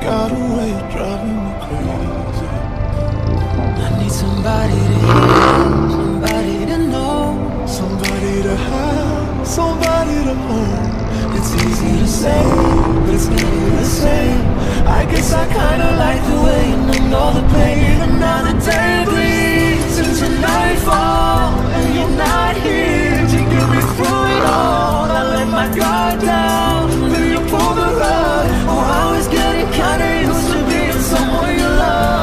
got a way of driving me crazy. I need somebody to hear, somebody to know, somebody to have, somebody to hold. It's easy to say, but it's never the same. I guess I kinda like the way you numb all the pain. And now the day bleeds into nightfall, and you're not here to get me through it all. I let my guard down, then you pull the rug. Oh, I was getting kinda used to being someone you love.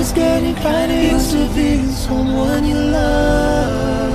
just getting kinda used to being someone you love.